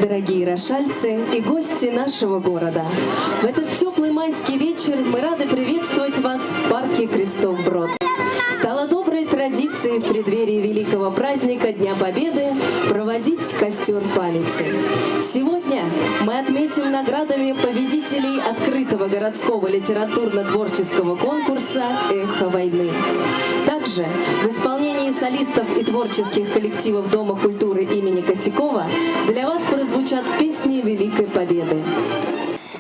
Дорогие рошальцы и гости нашего города, в этот теплый майский вечер мы рады приветствовать вас в парке Крестов Брод. Стало доброй традицией в преддверии великого праздника Дня Победы проводить костер памяти. Сегодня мы отметим наградами победителей открытого городского литературно-творческого конкурса «Эхо войны». Также в исполнении солистов и творческих коллективов Дома культуры имени Косякова для вас прозвучат песни Великой Победы.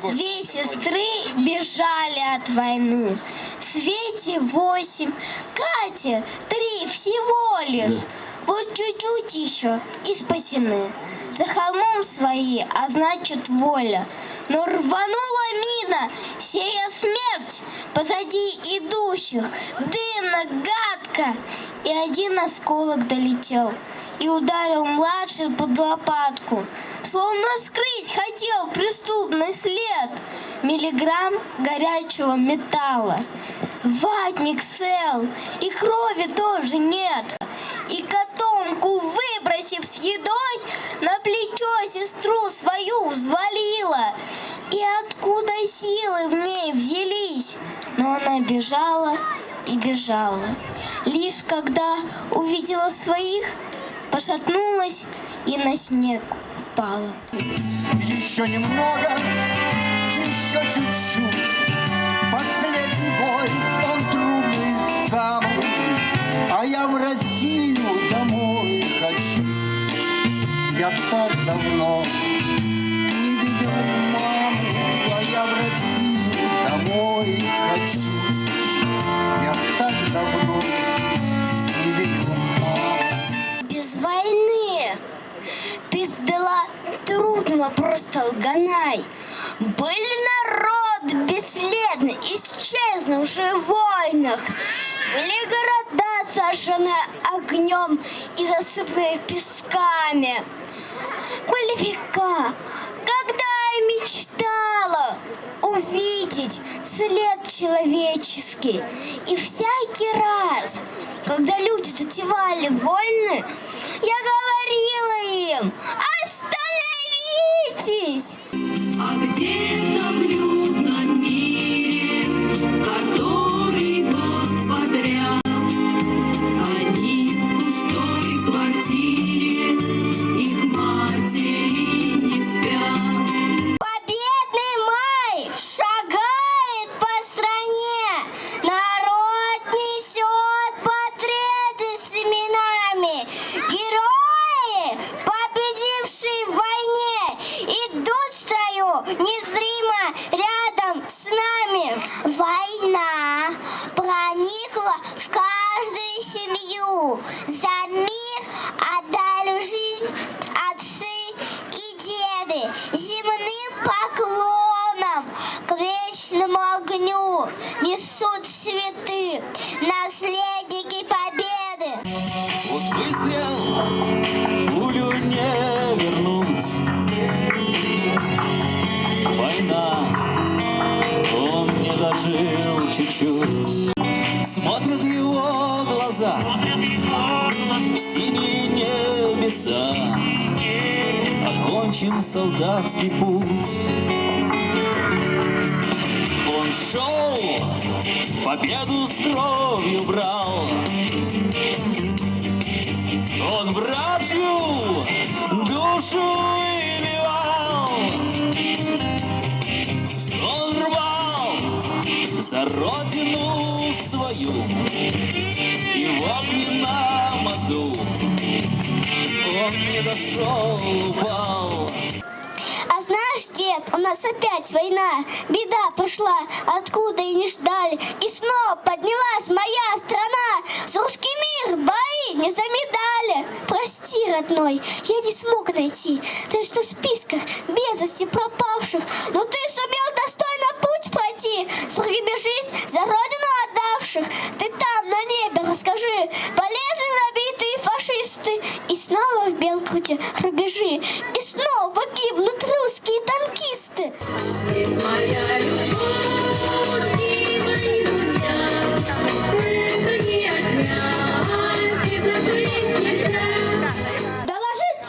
Две сестры бежали от войны. Свете 8, Кате 3 всего лишь. Вот чуть-чуть еще и спасены. За холмом свои, а значит воля. Но рванула мина, сея смерть позади идущих. Дымно, гадко, и один осколок долетел и ударил младший под лопатку. Словно скрыть хотел преступный след. Миллиграмм горячего металла. Ватник цел, и крови тоже нет. И котомку, выбросив с едой, на плечо сестру свою взвалила. И откуда силы в ней взялись? Но она бежала и бежала. Лишь когда увидела своих, пошатнулась и на снег упала. Еще немного, еще чуть-чуть. Последний бой, он трудный самый, а я в Россию домой хочу. Я так давно не видел маму, а я в Россию домой хочу. Я так давно не видел маму. Без войны ты сдала трудного просто лганай. Были народ бесследно исчезнувшие в войнах. Были города, сожженные огнем и засыпанные песками. Были века, когда я мечтала увидеть след человеческий. И всякий раз, когда люди затевали войны, я говорила им: остановитесь! А где-то в людном мире, который год подряд, они в пустой квартире, их матери не спят. Победный май шагает по стране, народ несет портреты с именами. Герои, победившие в войне, идут в строю незримо рядом с нами. Война проникла в каждую семью. За мир отдали жизнь отцы и деды. Земным поклоном к вечному огню несут цветы наследники победы. Вот выстрел, пулю не вернуть. Война, он не дожил чуть-чуть. Смотрят в его глаза, в синие небеса. Окончен солдатский путь. Он шел, победу с кровью брал. Он вражью душу выбивал. Он рвал за родину свою, и в огненном аду он не дошел, упал. А знаешь, дед, у нас опять война. Беда пришла, откуда и не ждали. И снова поднялась моя страна. За русский мир бои не замедали. Прости. родной я не смог найти. Ты что в списках без вести пропавших, но ты сумел достойно путь пройти, сохрани жизнь за родину отдавших. Ты там, на небе, расскажи, полезли набитые фашисты, и снова в Белгороде рубежи, и снова гибнут русские танкисты. Здесь моя любовь и мои друзья, это не отнять и забыть нельзя. Доложить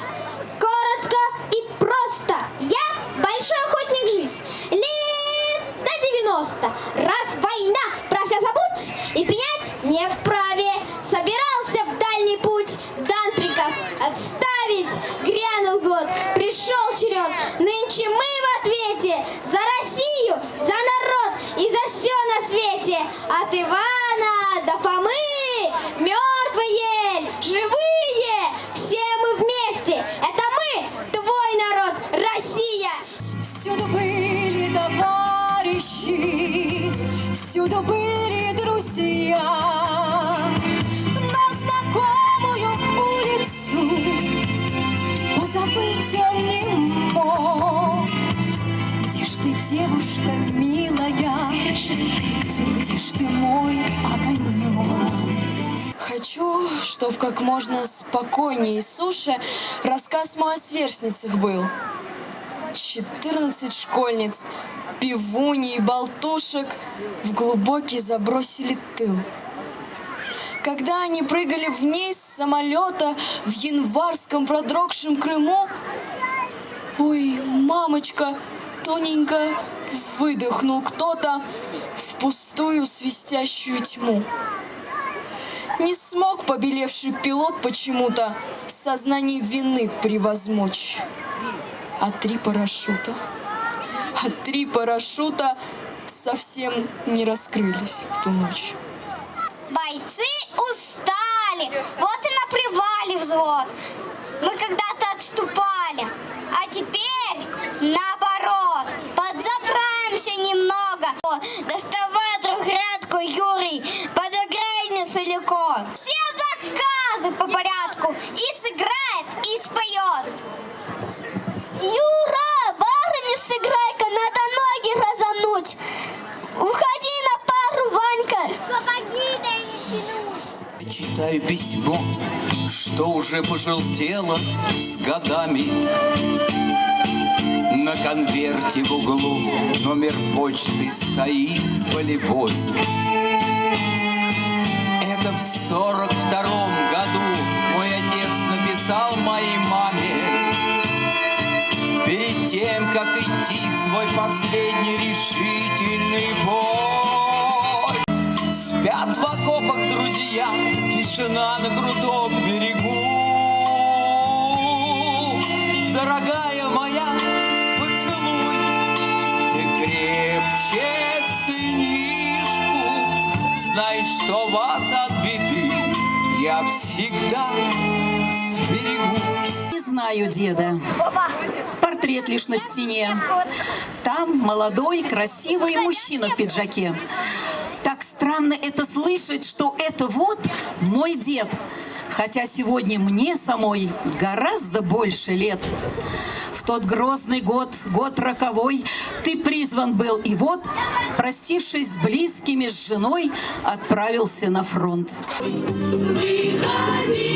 коротко и просто. Я большой охотник жить. Лет до 90. Раз война, про все забудь и пенять не вправе. Собирался в дальний путь, дан приказ отставить. Грянул год, пришел черед. Нынче мы в ответе за Россию, за народ и за все на свете. От Ивана до Фомы, мертвые, живые, все мы вместе. Это мы, твой народ, Россия. Всюду были товарищи, всюду были друзья. Но знакомую улицу позабыть он не мог. Где ж ты, девушка милая, где ж ты, мой огонек? Хочу, чтоб как можно спокойнее и суше рассказ мой о сверстницах был. 14 школьниц, пивуней и болтушек в глубокий забросили тыл. Когда они прыгали вниз с самолета в январском продрогшем Крыму, ой, мамочка, тоненько выдохнул кто-то в пустую свистящую тьму. Не смог побелевший пилот почему-то сознание вины превозмочь. А 3 парашюта совсем не раскрылись в ту ночь. Бойцы устали, вот и на привале взвод. Мы когда-то отступали, а теперь наоборот. Подзаправимся немного. Доставай трехрядку, Юрий, подогрей недалеко. Все заказы по порядку и сыграет, и споет. Юра, барыня, сыграй-ка, надо ноги разомнуть. Уходи на пару, Ванька. Сапоги дай не тянуть. Читаю письмо, что уже пожелтело с годами. На конверте в углу номер почты стоит полевой. Это в 42-м году мой отец написал моей маме. Перед тем, как идти в свой последний решительный бой. Спят в окопах друзья, тишина на крутом берегу. Дорогая моя, поцелуй, ты крепче сынишку. Знай, что вас от беды я всегда сберегу. Не знаю деда. Портрет лишь на стене. Там молодой, красивый мужчина в пиджаке. Так странно это слышать, что это вот мой дед. Хотя сегодня мне самой гораздо больше лет. В тот грозный год, год роковой, ты призван был, и вот, простившись с близкими, с женой, отправился на фронт. Выходи.